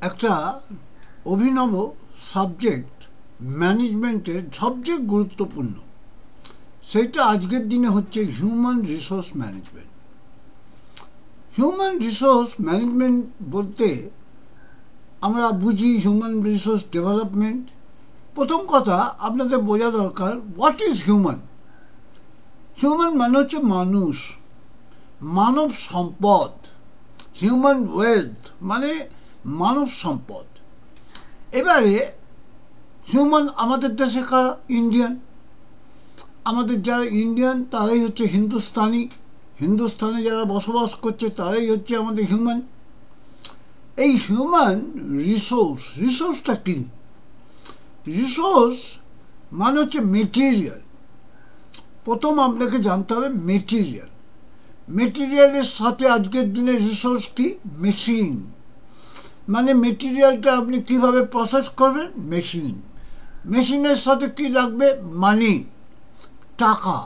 একটা অভিনব সাবজেক্ট ম্যানেজমেন্টের সবচেয়ে গুরুত্বপূর্ণ, সেটা আজকের দিনে হচ্ছে human resource management. Human resource management বলতে আমরা বুঝি হিউম্যান রিসোর্স ডেভেলপমেন্ট। প্রথম কথা আপনাদের বোঝা দরকার, হোয়াট ইজ হিউম্যান। হিউম্যান মানে হচ্ছে মানুষ, মানব সম্পদ। হিউম্যান ওয়েলথ মানে মানব সম্পদ। এবারে হিউম্যান আমাদের দেশে কারা? ইন্ডিয়ান। আমাদের যারা ইন্ডিয়ান তারাই হচ্ছে হিন্দুস্তানি। হিন্দুস্তানে যারা বসবাস করছে তারাই হচ্ছে আমাদের হিউম্যান। এই হিউম্যান রিসোর্সটা কি? রিসোর্স মানে হচ্ছে মেটেরিয়াল। প্রথম আপনাকে জানতে হবে মেটেরিয়াল। মেটেরিয়ালের সাথে আজকের দিনে রিসোর্স কি? মেশিন। মানে মেটেরিয়ালটা আপনি কিভাবে প্রসেস করবেন? মেশিন। মেশিনের সাথে কি লাগবে? মানি, টাকা।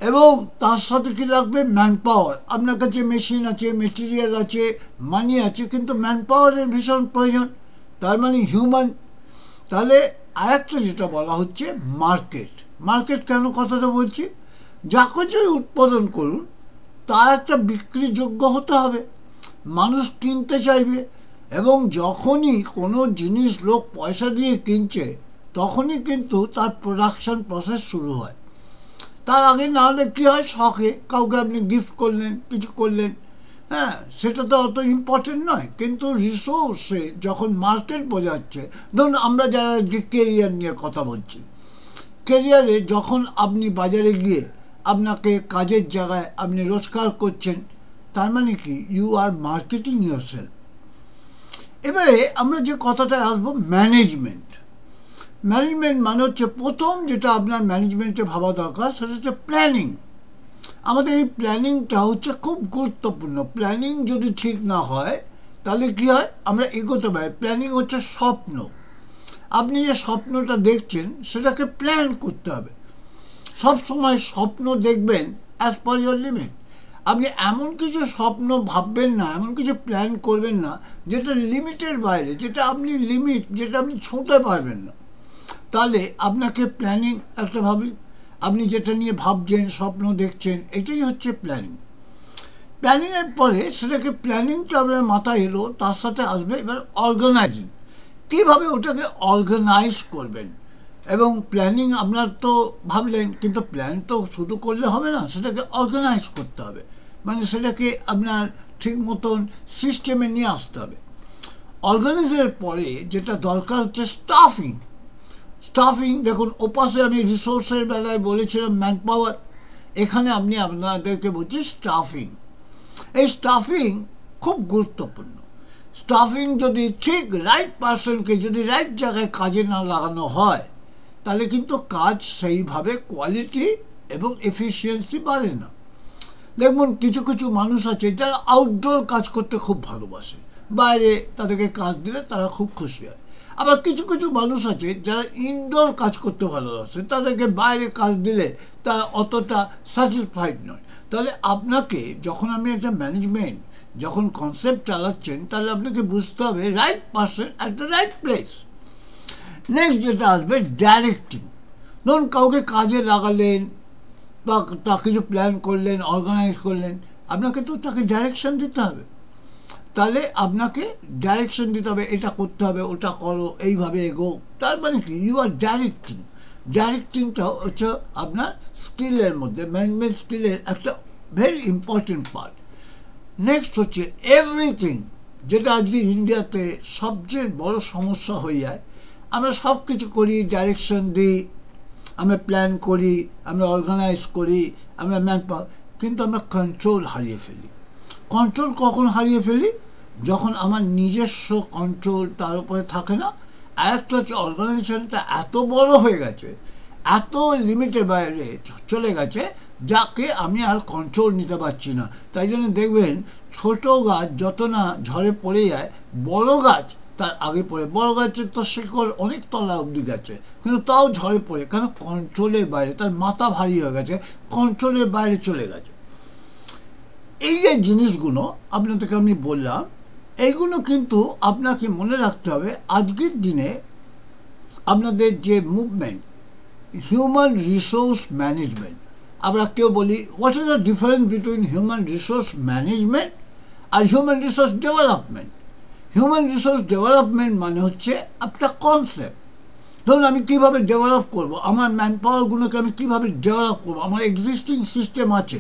এবং তার সাথে কি লাগবে? Man power. আপনার কাছে মেশিন আছে, মেটেরিয়াল আছে, মানি আছে, কিন্তু ম্যান পাওয়ারের ভীষণ প্রয়োজন। তার মানে হিউম্যান। তাহলে আরেকটা যেটা বলা হচ্ছে মার্কেট। মার্কেট কেন কথাটা বলছি? যা কিছুই উৎপাদন করুন তার একটা বিক্রিযোগ্য হতে হবে, মানুষ কিনতে চাইবে। এবং যখনই কোনো জিনিস লোক পয়সা দিয়ে কিনছে তখনই কিন্তু তার প্রোডাকশন প্রসেস শুরু হয়। তার আগে না হলে কী হয়, শখে কাউকে আপনি গিফট করলেন, কিছু করলেন, হ্যাঁ, সেটা তো অত ইম্পর্টেন্ট নয়। কিন্তু রিসোর্সে যখন মার্কেট বোঝাচ্ছে, ধরুন আমরা যারা যে কেরিয়ার নিয়ে কথা বলছি, কেরিয়ারে যখন আপনি বাজারে গিয়ে আপনাকে কাজের জায়গায় আপনি রোজগার করছেন, তার মানে কি? You are marketing yourself. এবারে আমরা যে কথাটায় আসবো, ম্যানেজমেন্ট। ম্যানেজমেন্ট মানে হচ্ছে প্রথম যেটা আপনার ম্যানেজমেন্টে ভাবা দরকার সেটা হচ্ছে প্ল্যানিং। আমাদের এই প্ল্যানিংটা হচ্ছে খুব গুরুত্বপূর্ণ। প্ল্যানিং যদি ঠিক না হয় তাহলে কি হয়? আমরা এগোতে পারি। প্ল্যানিং হচ্ছে স্বপ্ন। আপনি যে স্বপ্নটা দেখছেন সেটাকে প্ল্যান করতে হবে। সব সময় স্বপ্ন দেখবেন অ্যাজ পার ইয়োর লিমিট। আপনি এমন কিছু স্বপ্ন ভাববেন না, এমন কিছু প্ল্যান করবেন না যেটা লিমিটের বাইরে, যেটা আপনি লিমিট, যেটা আপনি ছুঁতে পারবেন না। তাহলে আপনাকে প্ল্যানিং একটা ভাবি, আপনি যেটা নিয়ে ভাবছেন, স্বপ্ন দেখছেন, এটাই হচ্ছে প্ল্যানিং। প্ল্যানিংয়ের পরে সেটাকে, প্ল্যানিংটা আপনার মাথায় এলো, তার সাথে আসবে এবার অর্গানাইজিং। কীভাবে ওটাকে অর্গানাইজ করবেন। এবং প্ল্যানিং আপনার তো ভাবলেন, কিন্তু প্ল্যান তো শুধু করলে হবে না, সেটাকে অর্গানাইজ করতে হবে। মানে সেটাকে আপনার ঠিক মতন সিস্টেমে নিয়ে আসতে হবে। অর্গানাইজের পরে যেটা দরকার হচ্ছে স্টাফিং। স্টাফিং দেখুন, ওপাশে আমি রিসোর্সের বেলায় বলেছিলাম ম্যান পাওয়ার, এখানে আপনি আপনাদেরকে বলছি স্টাফিং। এই স্টাফিং খুব গুরুত্বপূর্ণ। স্টাফিং যদি ঠিক রাইট পারসনকে যদি রাইট জায়গায় কাজে না লাগানো হয় তাহলে কিন্তু কাজ সেইভাবে কোয়ালিটি এবং এফিসিয়েন্সি বাড়ে না। দেখুন, কিছু কিছু মানুষ আছে যারা আউটডোর কাজ করতে খুব ভালোবাসে, বাইরে তাদেরকে কাজ দিলে তারা খুব খুশি হয়। আবার কিছু কিছু মানুষ আছে যারা ইনডোর কাজ করতে ভালোবাসে, তাদেরকে বাইরে কাজ দিলে তারা অতটা স্যাটিসফাইড নয়। তাহলে আপনাকে যখন আপনি একটা ম্যানেজমেন্ট যখন কনসেপ্ট চালাচ্ছেন, তাহলে আপনাকে বুঝতে হবে right person at the right place. Next যেটা আসবে ডাইরেক্টিং। ধরুন কাউকে কাজে লাগালেন বা তা কিছু প্ল্যান করলেন, অর্গানাইজ করলেন, আপনাকে তো তাকে ডাইরেকশন দিতে হবে। তাহলে আপনাকে ডাইরেকশন দিতে হবে, এটা করতে হবে, ওটা করো, এইভাবে এগো। তার মানে কি? You R directing. ডাইরেক্টিংটা হচ্ছে আপনার স্কিলের মধ্যে, ম্যানেজমেন্ট স্কিলের একটা ভেরি ইম্পর্টেন্ট পার্ট। নেক্সট হচ্ছে এভরিথিং, যেটা আজকে ইন্ডিয়াতে সবচেয়ে বড় সমস্যা হয়ে যায়। আমরা সব কিছু করি, ডাইরেকশন দিই, আমরা প্ল্যান করি, আমরা অর্গানাইজ করি, আমরা ম্যান পাওয়ার, কিন্তু আমরা কন্ট্রোল হারিয়ে ফেলি। কন্ট্রোল কখন হারিয়ে ফেলি? যখন আমার নিজস্ব কন্ট্রোল তার উপরে থাকে না। আরেকটা হচ্ছে অর্গানাইজেশনটা এত বড় হয়ে গেছে, এত লিমিটের বাইরে চলে গেছে, যাকে আমি আর কন্ট্রোল নিতে পারছি না। তাই জন্য দেখবেন ছোট গাছ যত না ঝড়ে পড়ে যায়, বড় গাছ তার আগে পড়ে। বড় গাছের তো শিকড় অনেক তলা অবধি গেছে, কিন্তু তাও ঝড়ে পড়ে, কেন? কন্ট্রোলের বাইরে, তার মাথা ভারী হয়ে গেছে, কন্ট্রোলের বাইরে চলে গেছে। এই যে জিনিসগুলো আপনাদেরকে আমি বললাম, এইগুলো কিন্তু আপনাকে মনে রাখতে হবে। আজকের দিনে আপনাদের যে মুভমেন্ট হিউম্যান রিসোর্স ম্যানেজমেন্ট, আমরা কেউ বলি what is the difference between human resource management আর human resource development. Human resource development মানে হচ্ছে একটা কনসেপ্ট। ধরুন আমি কীভাবে ডেভেলপ করব, আমার ম্যান পাওয়ারগুলোকে আমি কীভাবে ডেভেলপ করবো, আমার এক্সিস্টিং সিস্টেম আছে।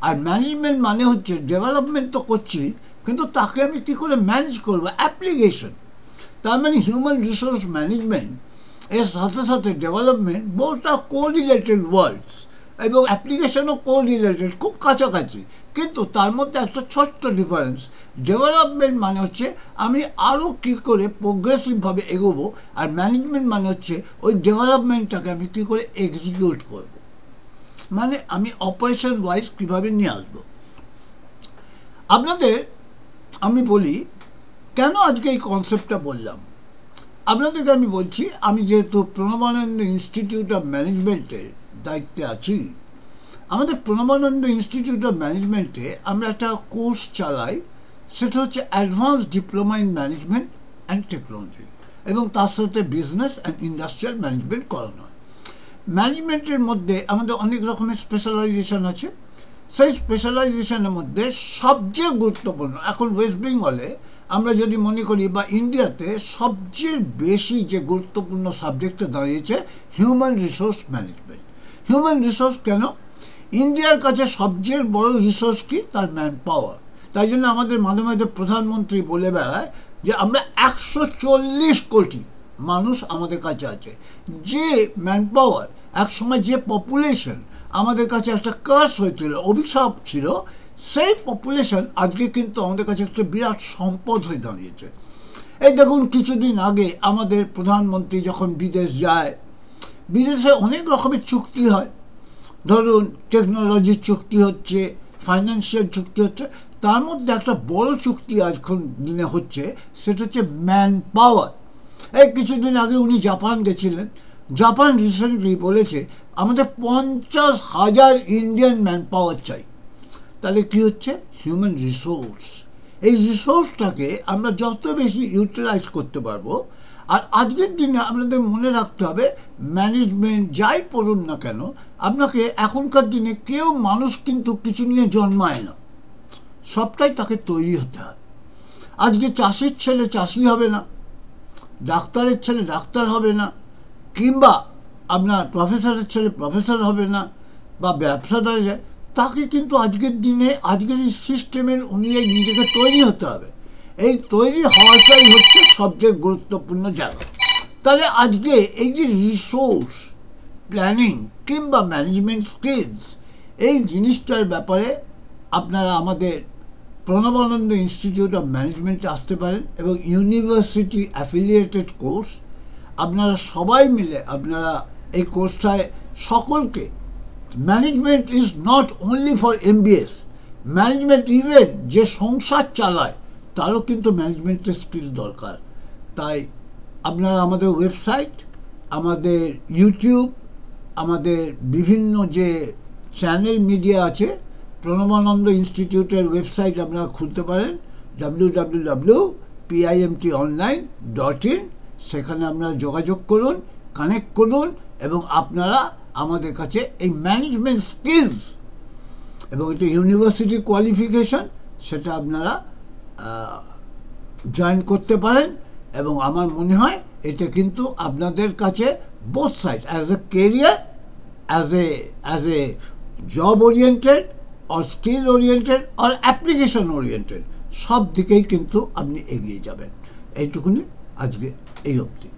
আর ম্যানেজমেন্ট মানে হচ্ছে ডেভেলপমেন্ট তো করছি, কিন্তু তাকে আমি কী করে ম্যানেজ করবো, অ্যাপ্লিকেশন। তার মানে হিউম্যান রিসোর্স ম্যানেজমেন্ট এর সাথে সাথে ডেভেলপমেন্ট বোথ আর কোরিলেটেড ওয়ার্ডস, এবং অ্যাপ্লিকেশনও কোরিলেটেড, খুব কাছাকাছি। কিন্তু তার মধ্যে একটা ছোট্ট ডিফারেন্স। ডেভেলপমেন্ট মানে হচ্ছে আমি আরও কী করে প্রোগ্রেসিভভাবে এগোবো, আর ম্যানেজমেন্ট মানে হচ্ছে ওই ডেভেলপমেন্টটাকে আমি কী করে এক্সিকিউট করব, মানে আমি অপারেশন ওয়াইজ কীভাবে নিয়ে আসবো। আপনাদের আমি বলি কেন আজকে এই কনসেপ্টটা বললাম। আপনাদেরকে আমি বলছি, আমি যেহেতু প্রণবানন্দ ইনস্টিটিউট অফ ম্যানেজমেন্টের দায়িত্বে আছি, আমাদের প্রণবানন্দ ইনস্টিটিউট অফ ম্যানেজমেন্টে আমরা একটা কোর্স চালাই, সেটা হচ্ছে advance diploma in management and technology, এবং তার সাথে বিজনেস অ্যান্ড ইন্ডাস্ট্রিয়াল ম্যানেজমেন্ট করানো হয়। ম্যানেজমেন্টের মধ্যে আমাদের অনেক রকমের স্পেশালাইজেশন আছে। সেই স্পেশালাইজেশনের মধ্যে সবচেয়ে গুরুত্বপূর্ণ এখন ওয়েস্ট বেঙ্গলে আমরা যদি মনে করি, বা ইন্ডিয়াতে সবচেয়ে বেশি যে গুরুত্বপূর্ণ সাবজেক্টে দাঁড়িয়েছে human resource management. Human resource কেন? ইন্ডিয়ার কাছে সবচেয়ে বড় রিসোর্স কি? তার ম্যান পাওয়ার। তাই জন্য আমাদের মাঝে মাঝে প্রধানমন্ত্রী বলে বেড়ায় যে আমরা 140 কোটি মানুষ আমাদের কাছে আছে। যে ম্যান পাওয়ার, একসময় যে পপুলেশন আমাদের কাছে একটা কার্স হয়েছিল, অভিশাপ ছিল, সেই পপুলেশন আজকে কিন্তু আমাদের কাছে একটা বিরাট সম্পদ হয়ে দাঁড়িয়েছে। এই দেখুন, কিছুদিন আগে আমাদের প্রধানমন্ত্রী যখন বিদেশ যায়, বিদেশে অনেক রকমের চুক্তি হয়। ধরুন টেকনোলজির চুক্তি হচ্ছে, ফাইন্যান্সিয়াল চুক্তি হচ্ছে, তার মধ্যে একটা বড় চুক্তি আজকাল দিনে হচ্ছে, সেটা হচ্ছে ম্যান পাওয়ার। এই কিছুদিন আগে উনি জাপান গেছিলেন। জাপান রিসেন্টলি বলেছে আমাদের 50,000 ইন্ডিয়ান ম্যান পাওয়ার চাই। তাহলে কি হচ্ছে? Human resource. এই রিসোর্সটাকে আমরা যত বেশি ইউটিলাইজ করতে পারবো। আর আজকের দিনে আপনাদের মনে রাখতে হবে, ম্যানেজমেন্ট যাই পড়ুন না কেন, আপনাকে এখনকার দিনে কেউ মানুষ কিন্তু কিছু নিয়ে জন্মায় না, সবটাই তাকে তৈরি হতে হয়। আজকে চাষির ছেলে চাষি হবে না, ডাক্তারের ছেলে ডাক্তার হবে না, কিংবা আপনার প্রফেসরের ছেলে প্রফেসর হবে না, বা ব্যবসাদারে যায়, তাকে কিন্তু আজকের দিনে আজকের এই সিস্টেমের অনুযায়ী নিজেকে তৈরি হতে হবে। এই তৈরি হওয়াটাই হচ্ছে সবচেয়ে গুরুত্বপূর্ণ জায়গা। তাহলে আজকে এই যে রিসোর্স প্ল্যানিং কিংবা ম্যানেজমেন্ট স্কিলস, এই জিনিসটার ব্যাপারে আপনারা আমাদের প্রণবানন্দ ইনস্টিটিউট অফ ম্যানেজমেন্টে আসতে পারেন, এবং ইউনিভার্সিটি অ্যাফিলিয়েটেড কোর্স। আপনারা সবাই মিলে আপনারা এই কোর্সটায় সকলকে, management is not only for MBS, management even যে সংসার চালায় তারও কিন্তু ম্যানেজমেন্টের স্কিল দরকার। তাই আপনারা আমাদের ওয়েবসাইট, আমাদের ইউটিউব, আমাদের বিভিন্ন যে চ্যানেল মিডিয়া আছে, প্রণবানন্দ ইনস্টিটিউটের ওয়েবসাইট আপনারা খুলতে পারেন, www.pimtonline.in। সেখানে আপনারা যোগাযোগ করুন, কানেক্ট করুন, এবং আপনারা আমাদের কাছে এই ম্যানেজমেন্ট স্কিলস এবং এটা ইউনিভার্সিটি কোয়ালিফিকেশন, সেটা আপনারা জয়েন করতে পারেন। এবং আমার মনে হয় এটা কিন্তু আপনাদের কাছে both side, as a career, as a job oriented, or skill oriented, or application oriented, সব দিকেই কিন্তু আপনি এগিয়ে যাবেন। এইটুকুনি আজকে এই অবধি।